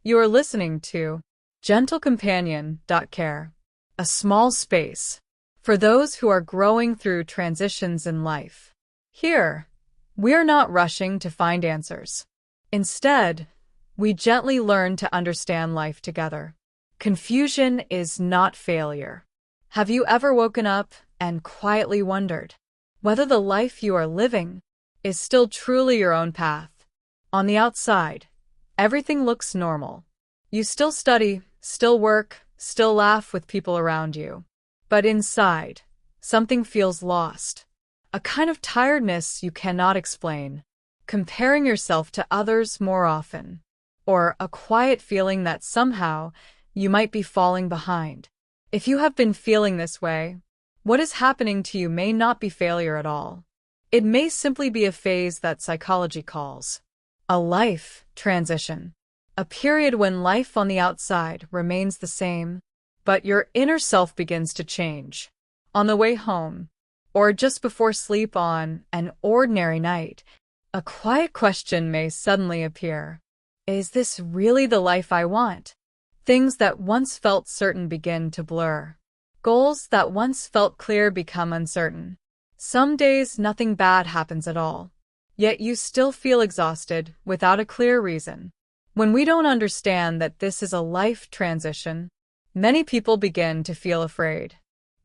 You are listening to GentleCompanion.care, a small space for those who are growing through transitions in life. Here, we are not rushing to find answers. Instead, we gently learn to understand life together. Confusion is not failure. Have you ever woken up and quietly wondered whether the life you are living is still truly your own path? On the outside, everything looks normal. You still study, still work, still laugh with people around you. But inside, something feels lost. A kind of tiredness you cannot explain, comparing yourself to others more often, or a quiet feeling that somehow you might be falling behind. If you have been feeling this way, what is happening to you may not be failure at all. It may simply be a phase that psychology calls a life transition, a period when life on the outside remains the same, but your inner self begins to change. On the way home, or just before sleep on an ordinary night, a quiet question may suddenly appear. Is this really the life I want? Things that once felt certain begin to blur. Goals that once felt clear become uncertain. Some days nothing bad happens at all, yet you still feel exhausted without a clear reason. When we don't understand that this is a life transition, many people begin to feel afraid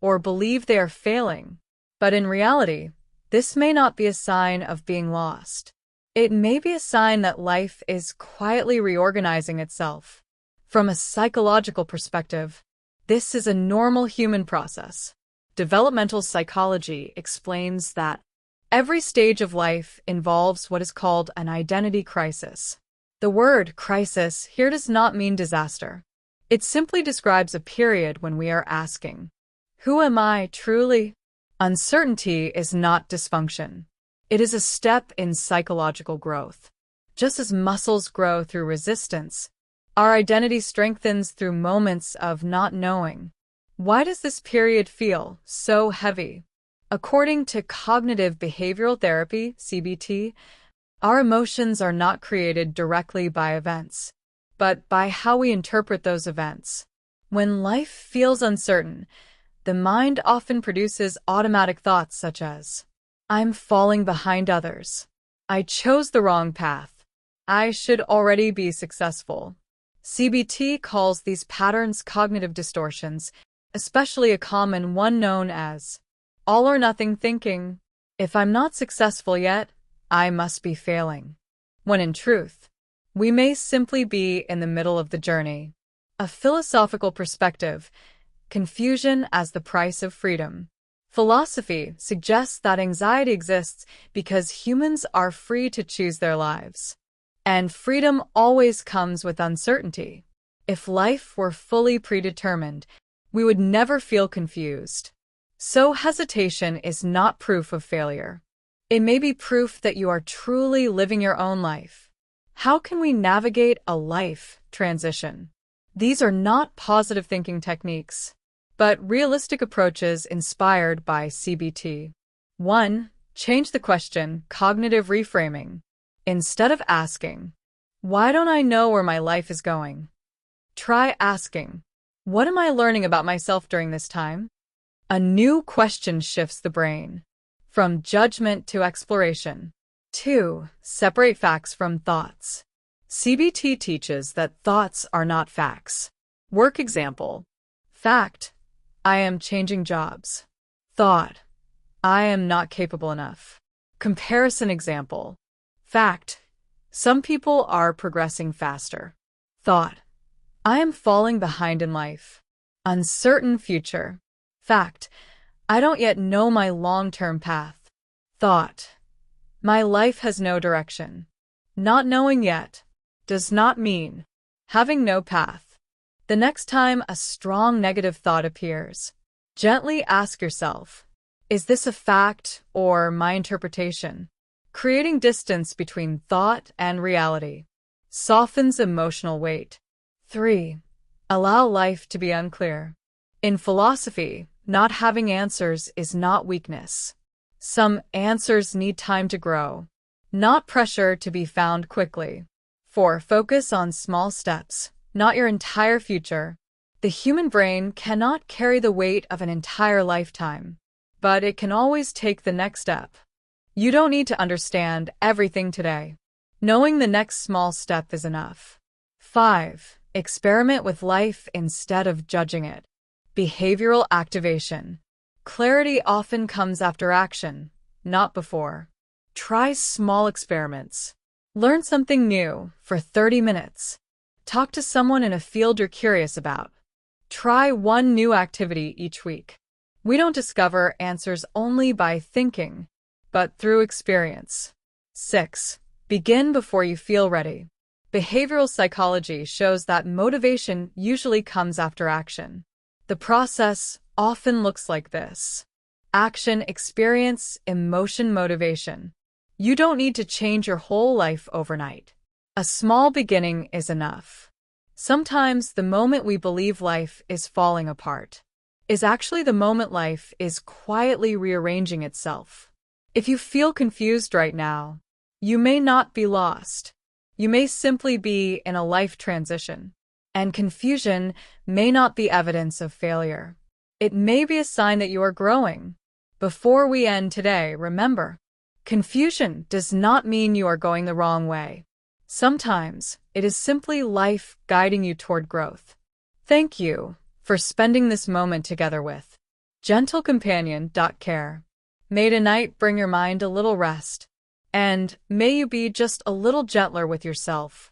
or believe they are failing. But in reality, this may not be a sign of being lost. It may be a sign that life is quietly reorganizing itself. From a psychological perspective, this is a normal human process. Developmental psychology explains that every stage of life involves what is called an identity crisis. The word crisis here does not mean disaster. It simply describes a period when we are asking, who am I truly? Uncertainty is not dysfunction. It is a step in psychological growth. Just as muscles grow through resistance, our identity strengthens through moments of not knowing. Why does this period feel so heavy? According to cognitive behavioral therapy, CBT, our emotions are not created directly by events, but by how we interpret those events. When life feels uncertain, the mind often produces automatic thoughts such as, I'm falling behind others. I chose the wrong path. I should already be successful. CBT calls these patterns cognitive distortions, especially a common one known as all or nothing thinking. If I'm not successful yet, I must be failing. When in truth, we may simply be in the middle of the journey. A philosophical perspective, confusion as the price of freedom. Philosophy suggests that anxiety exists because humans are free to choose their lives. And freedom always comes with uncertainty. If life were fully predetermined, we would never feel confused. So hesitation is not proof of failure. It may be proof that you are truly living your own life. How can we navigate a life transition? These are not positive thinking techniques, but realistic approaches inspired by CBT. 1. Change the question, cognitive reframing. Instead of asking, why don't I know where my life is going? Try asking, what am I learning about myself during this time? A new question shifts the brain from judgment to exploration. 2. Separate facts from thoughts. CBT teaches that thoughts are not facts. Work example. Fact, I am changing jobs. Thought, I am not capable enough. Comparison example. Fact, some people are progressing faster. Thought, I am falling behind in life. Uncertain future. Fact, I don't yet know my long-term path. Thought, my life has no direction. Not knowing yet does not mean having no path. The next time a strong negative thought appears, gently ask yourself, is this a fact or my interpretation? Creating distance between thought and reality softens emotional weight. 3. Allow life to be unclear. In philosophy, not having answers is not weakness. Some answers need time to grow, not pressure to be found quickly. 4. Focus on small steps, not your entire future. The human brain cannot carry the weight of an entire lifetime, but it can always take the next step. You don't need to understand everything today. Knowing the next small step is enough. 5. Experiment with life instead of judging it. Behavioral activation. Clarity often comes after action, not before. Try small experiments. Learn something new for 30 minutes. Talk to someone in a field you're curious about. Try one new activity each week. We don't discover answers only by thinking, but through experience. 6. Begin before you feel ready. Behavioral psychology shows that motivation usually comes after action. The process often looks like this: action, experience, emotion, motivation. You don't need to change your whole life overnight. A small beginning is enough. Sometimes the moment we believe life is falling apart is actually the moment life is quietly rearranging itself. If you feel confused right now, you may not be lost. You may simply be in a life transition. And confusion may not be evidence of failure. It may be a sign that you are growing. Before we end today, remember, confusion does not mean you are going the wrong way. Sometimes it is simply life guiding you toward growth. Thank you for spending this moment together with GentleCompanion.care. May tonight bring your mind a little rest, and may you be just a little gentler with yourself.